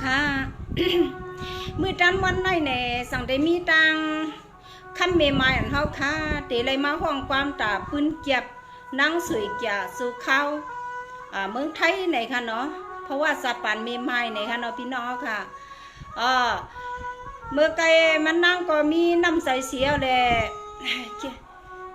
ค่ะ มือจันวันไหนแน่สั่งได้มีตังคำเมมายอันเฮาค่ะเตเลยมาห้องความตาปืนเก็บนั่งสวยจ่าสู่เขาเมืองไทยไหนค่ะเนาะเพราะว่าสปานเมมายไหนค่ะเนาะพี่น้องค่ะเมื่อไกลมันนั่งก็มีน้ำใสเสียแหละ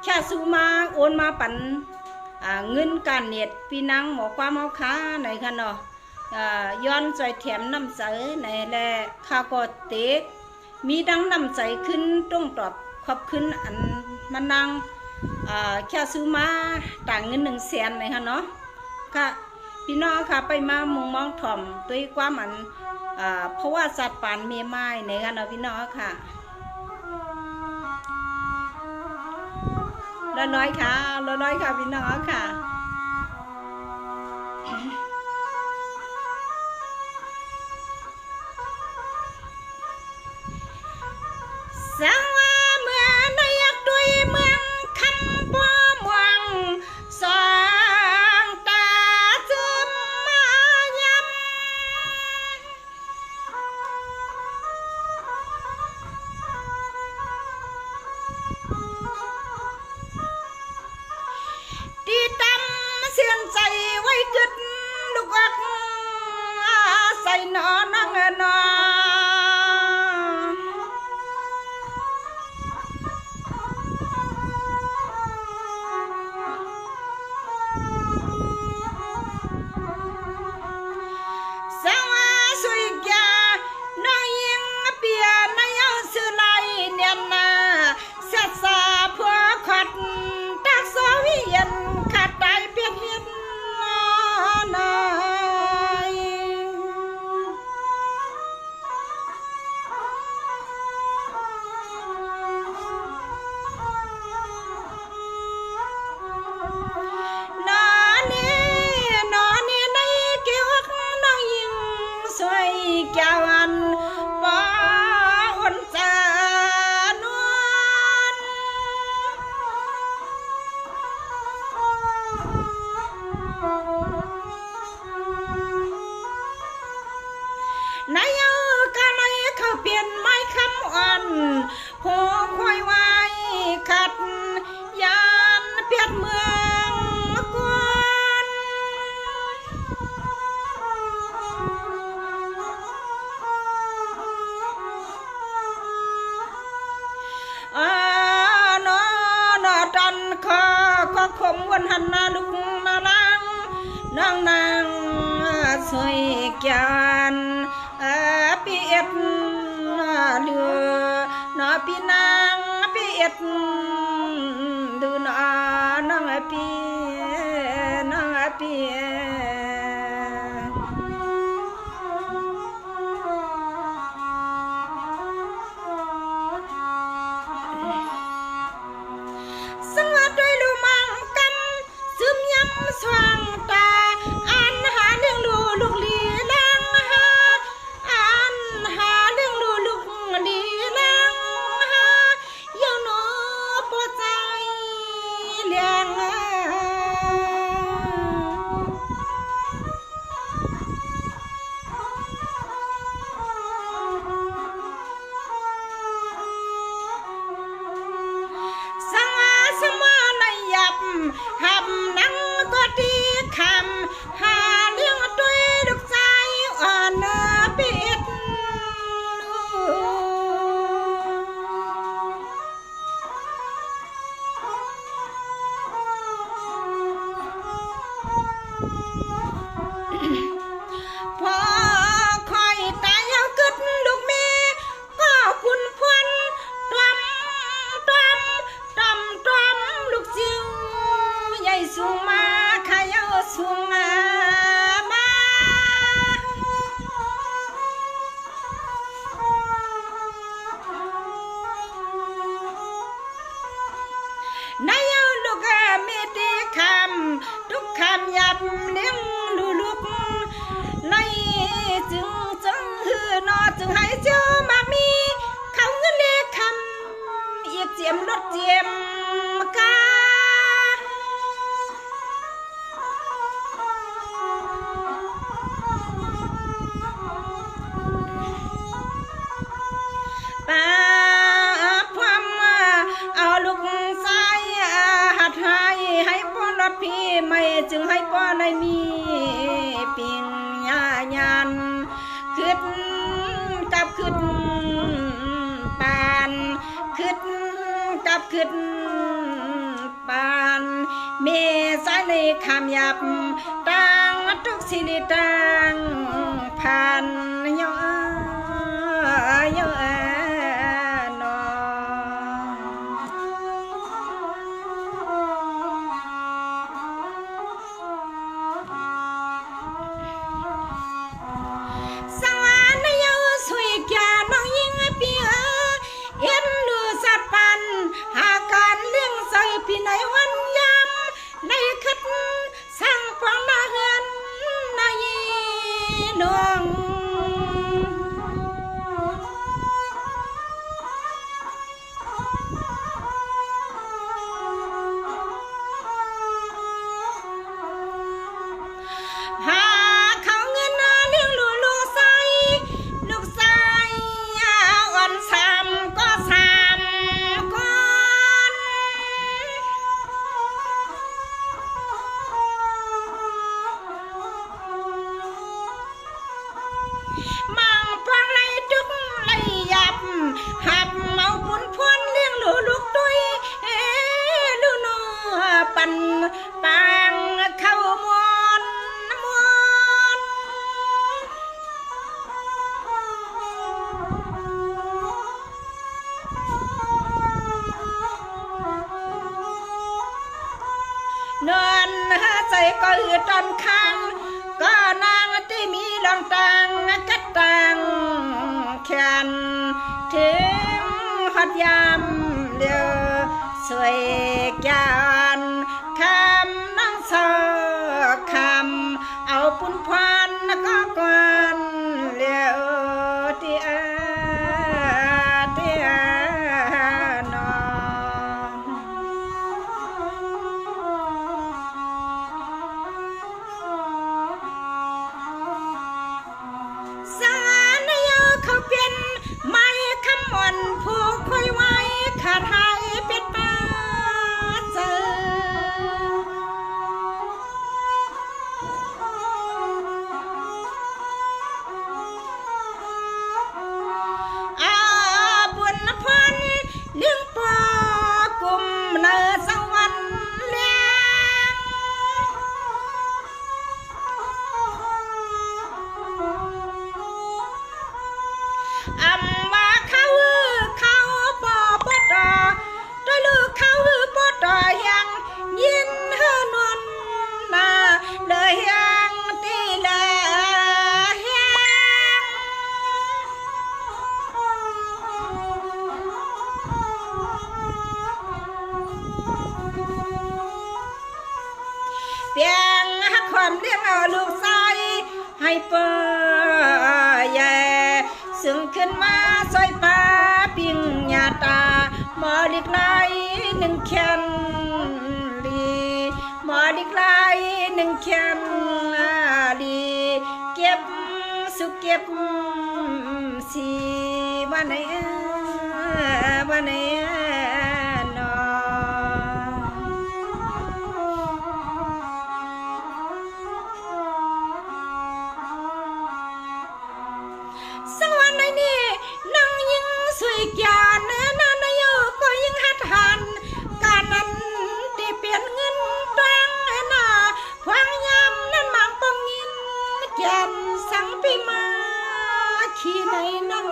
แค่สู้มาโอนมาปันเงินการเน็ตพี่นางหมอความเฮาค่ะไหนค่ะเนาะย้อนใจแถมน้ำใจในแลข้าก็เตะมีดังน้ำใจขึ้นต้องตอบขอบขึ้นอันมานั่งแค่ซื้อมาต่างเงิน100,000เลยค่ะเนาะค่ะพี่น้องค่ะไปมามุงมองถ่อมด้วยความอันเพราะว่าสัตว์ป่านเมียไม้ในค่ะเนาะพี่น้องค่ะร้อยค่ะร้อยค่ะพี่น้องค่ะสังว่าเมื่อได้อยากด้วยเมืองคำบ่มวงสองตาจึมมายำตีตำเสียนใจไว้กึดลูกอักใส่นอนนั่งนอนแก้วันปอนจานวลนายเอากันเลยเขาเปลี่ยนไม้คำอ่อนหัวควายไว้ขัดยานเปียดเมืองกวนดันก็คมวันหันนาลุงนาลังนางสวยกันเปียดเลือนอพี่นางเปียดดูนอนางเปียสว่างตาอันหาเรื่องลูกลีลังอันหาเรื่องลูกลีลังยังโนปใจเลี้ยง พี่ไม่จึงให้ป้อในมีปิงยายันขึ้นกับขึ้นปานขึ้นกับขึ้นปานเมสายในคำหยับตังทุกสิริตังพันย่อย่อนอสวรรค์ยาวสวยแก่น้องยิ่งปีเอ็นดูสัตว์ปันหาการเลี้ยงใส่พี่ในวันยำในคัดสร้างปองนาเฮือนนายน้องหาเขาเงินเลี้ยงลูกใส่ลูกใส่อ่อนสามก็สามก่อนมังปองไรจุกไรยับหับเมาบุญพวนเลี้ยงลูกด้วยลูกนัวปั่นปางเข้ามวนนอนใจก็อืดตอนค้างก็นางที่มีลองตังกัดตังแขนถึงฮอดยามเดียวสวยแก่นคำน้องสอคำเอาปุ่นพรก็กวนเลี้ยวเตียนอสารยาเขาเป็นไม้คำอ่อนผู้คอยไว้ขาดหายเป็ดป่าเจอบุญพรเลี้ยงปอกลุ่มเนอสวรรค์เลี้ยงมาเขาปอปอดอด้วยลูกเขาปอดอยังยินนวลมาเลยยังตีเลยยังเปียงความเลี้ยงเอาลูกใส่ให้เปิดแย่ซึ่งขึ้นมาซอยป่าปิงญาตาหมอดิกไลหนึ่งแขนลีหมอดิกไลหนึ่งแขนลีเก็บสุเก็บสีวันไหนนอสังวันในนี้นั่งยิ่งสวยแก่นนานายก็ยิ่งหัดหันการนั้นที่เปลี่ยนเงินตังนาพวางยำนั้นมังปองยินแก่นสังปีมาขี่ในนั่ง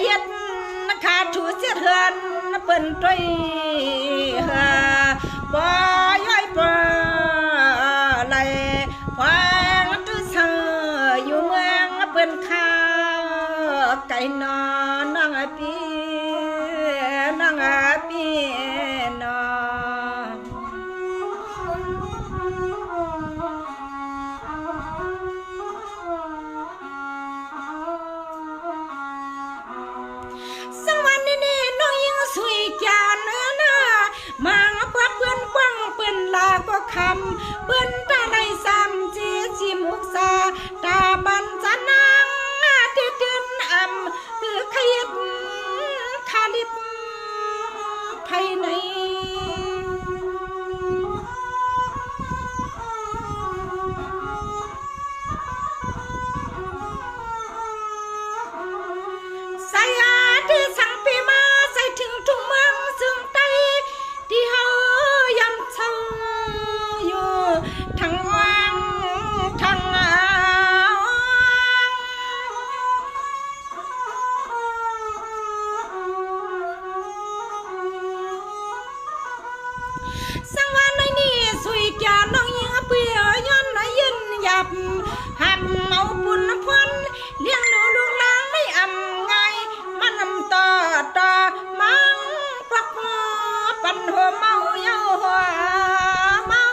ยัดขาถูเสียเถือนเปิ้นต้อยบ่ย่อยปลาไหลพางตื้อเสออยู่เมืองเปิ้นข้าไก่นอนนางปีนางปีนอสังวันนี้น้องยังสวยจานเนื้อหน้ามาเพื่อเพื่อนกว้างเปิ้นลาก็คำเปิ้นตาในซ้ำจีจิมุกษาตาบันจะนางที่เดินอ่ำคือขยิบคาลิบภายในสายาที่สั่งปีมาใส่ถึงทุ่งเมืองซึ่งใต้ที่เฮายำเช่าอยู่ทั้งว่างทั้งสังวานในนี่สวยจาน้องยิงเปียย้อนยืนหยับหับเอาปุ่นพวนเลี้ยงดูลูกหลานไม่อำไงมันนำต่อมังปักปันหัวเมาเย้าหัวเมา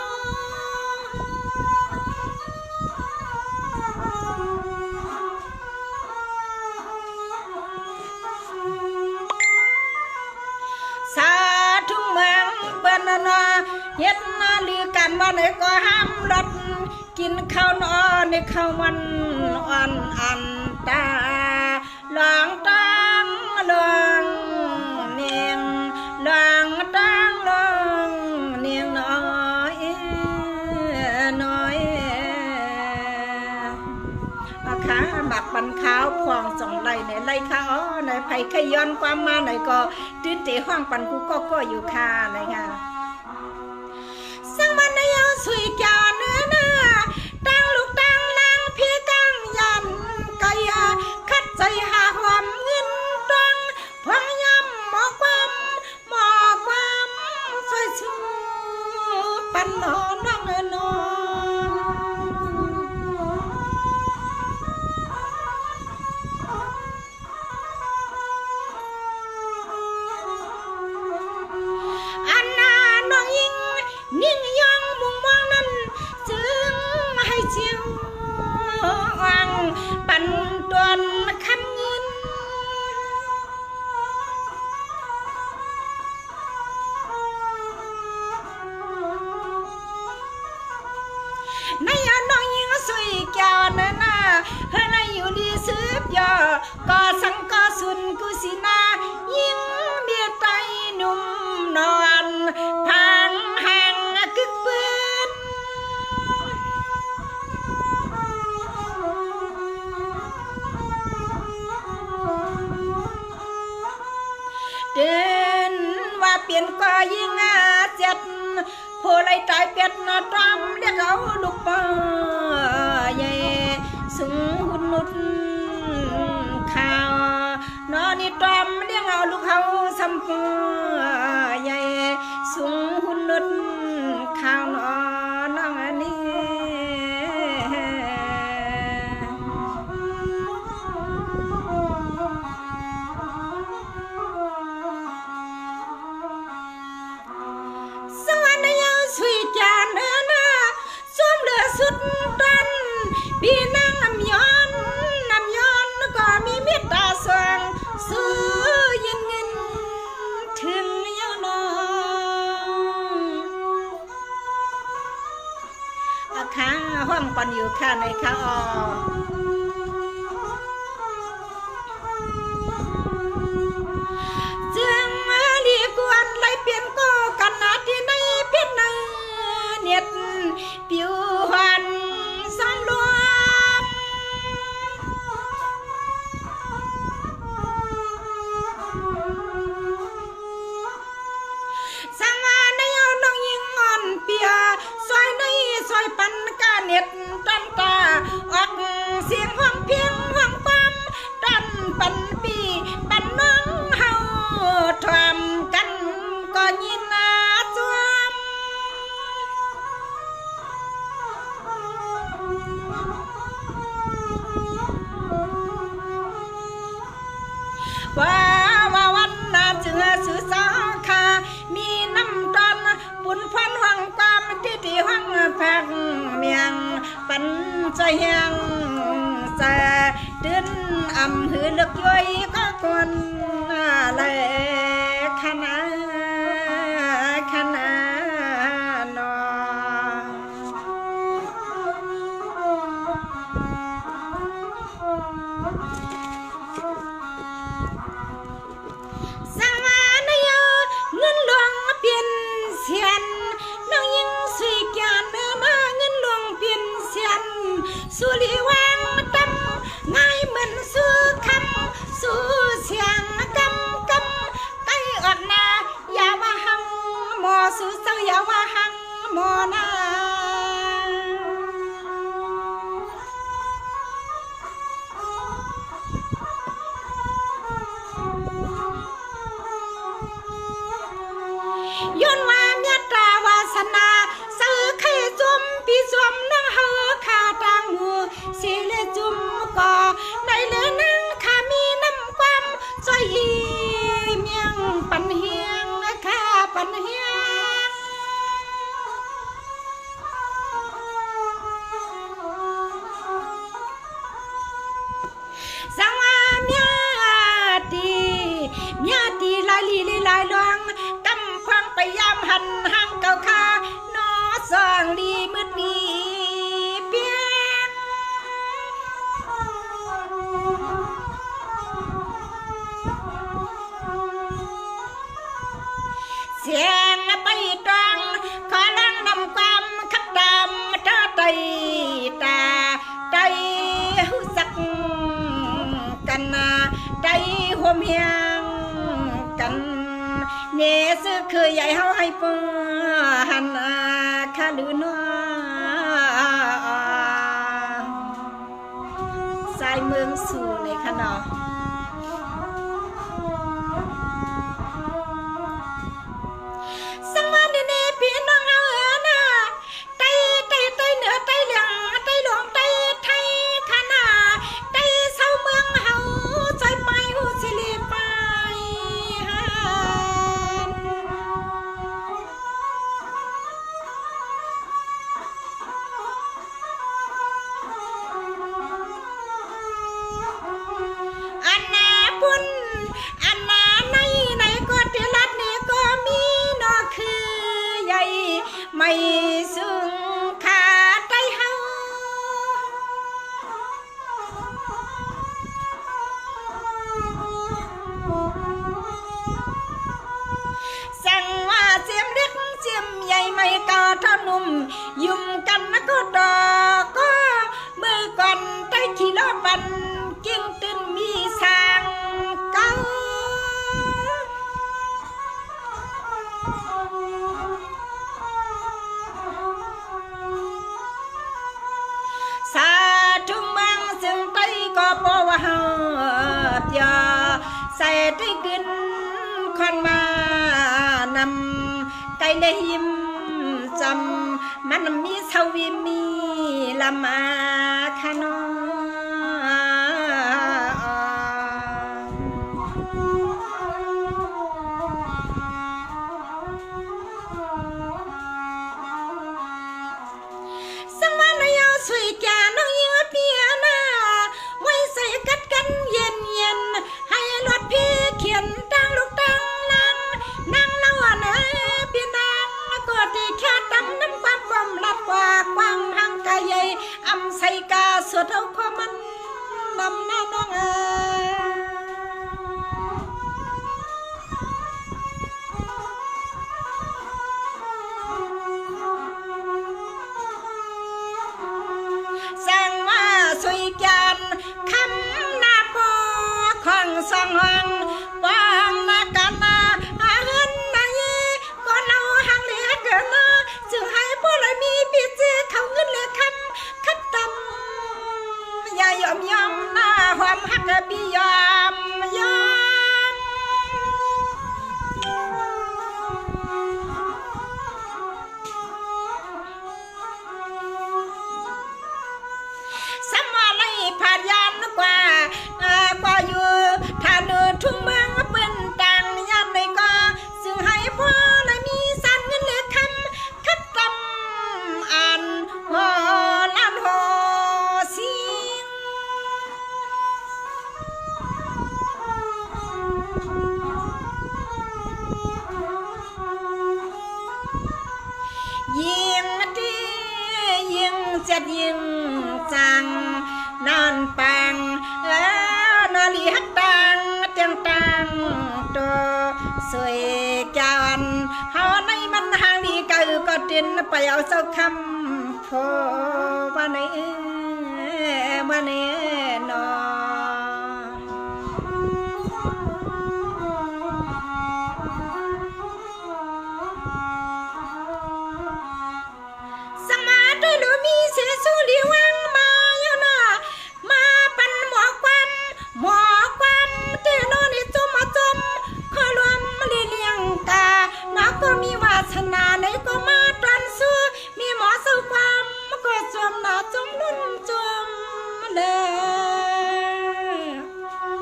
สาธุเมืองเปิ้นนาเฮ็ดนาลือกันว่าไหนก็ห้ามรถกินข้าวนอนในข้าวมันอ่อนอันตาหลองตังหลองเนียงหลองตังหลองเนียงน้อยน้อยขาหมักปันขาวพองสองไหลในไหลข้าอ้อในไผ่ขย้อนความมาไหนก็ตื้นเตะห้องปันกูก็อยู่ค่าไหนค่ะสังมันในยาวสวยจาเนื้อหน้าตั้งลูกตั้งนางพี่กังยันกายาคัดใจหาความเงินตังพองย้ำหมอความสวยชูปันนอนน้องนอนอันนาน้องยิงนิ่งยองมุงมองนั้นจึงให้เจียววังปันตวนคำเงินในยาน้องยิงสวยแก้วนานาเฮ้ยในอยู่ดีสืบยอก็สังก็สุนกุสินายิงเบียดไตหนุ่มนอนพังแห่งกึกปืนเดินว่าเปลี่ยนก็ยิงเจ็ดผู้ไล่ตายเป็ดตรอมเรียกเอาลูกป่าใหญ่สูงหุ่นนุดข่าวนอนนี่ตรอมเรียกเอาลูกเขาสัมปาใหญ่สูงหุ่นนุดข่าวนอนน้องอันนี้สวรรค์ยาวสวยจานเนื้อหน้าสวมเหลือสุดตันปีนางน้ำย้อนก็มีเมตตาสว่างซื้อยินเงินถึงยาวนองอาคาห้องปันอยู่ข้าในข้าอจึงดีกวนไล่เปลี่ยนก็กันนาที่ในเพียนนาเนียดปิวหันซ้ำรวมสังวาในเอาน้องยิงอ่อนเปียซอยในซอยปันกาเนียดตันตาออกเสียงห้องเพียงห้องปั๊มตันปันปีปัน ใจแห้งจะตื่นหือเลือกย่อยก็ก่อนเลยขนานอสวรรค์ยเงินหลวงเปลี่ยนเสียนน้องยิ่งสุยแก่นเงินหลวงเปลี่ยนเสียนสุริวังดำง่ายเหมือนสู้คำสู้เสียงกำไก่อดนาอย่าว่าหังหมอสู้เศร้าอย่าว่าหังหมอนาย้อนว่าเมียตราวาสนาซื้อไข่จุ่มพี่จุ่มนั่งเฮอขาตางหูสิเลจุ่มก่อในเลนั่งขามีน้ำความจอยเมียงปันเฮียงข้าปันเฮียงสังว่าเมียตีลายลีลายลวงกำควงไปยามหันห่างเก่าคานอสองดีมืดดีเปียงเสียงไปตรังขอลังนำความขัดดำท่าใจตาใจหูสักกันนาใจหัวเมียงกันเนซึคือใหญ่เฮาให้เปิ้หันข้าลือนัวสายเมืองสู่ในขณะสังวานเนพี่น้องเอาน่ะไตเหนือไตเหลืองไตหลวงไตไทยขนาไตเศร้าเมืองเฮาใจไปหูสิลีไปอันนาในก็ที่รัดนี่ก็มีนอคือใหญ่ไม่ซึ่งขาดใจเฮาสั่งว่าเสียมเล็กเสียมใหญ่ไม่กาเท่านุ่มยุ่มกันนะก็ดอกก็มือก่อนใจขี้ล้อปันกิ้งตื่นมีสางเก้าสาธุมังซึ่งไตก็ปอว่าเฮาเปียใส่ไตกินคอนมานำไก่เลยหิมจำมันมีเสาวิมีลำมาขนอสวยแก่น้องยิ่งเปียนาไว้ใส่กัดกันเย็นให้รถพี่เขียนตั้งลูกตั้งนั่งเล่าเนื้อพี่นางก็ที่แค่ตั้งน้ำความความลัดกว่ากว้างห่างกายใหญ่อำใส่กาสวดเอาข้อมันนำหน้าน้องสวยกันคำหน้าปอของสองห้องปองมากันนาเงินนายก็เราห่างเหลือเกินจึงให้ผู้เลยมีปีเจเขาเงินเหลือคำคัดตำอย่ายอมหน้าความหักพี่ยอมผ่านยามนึกว่าอยู่ทานทุ่งเมืองเป็นต่างยามในก็ซึ่งให้พ่อเลยมีสันเงินเหลือคำคัดตำอ่านหอล้านหอ จังนอนปังนอลีฮักตังเตียงตังตัวสวยจานเฮาในมันห่างดีก็ก็ตินไปเอาเจ้าคำพอวันนี้วันนี้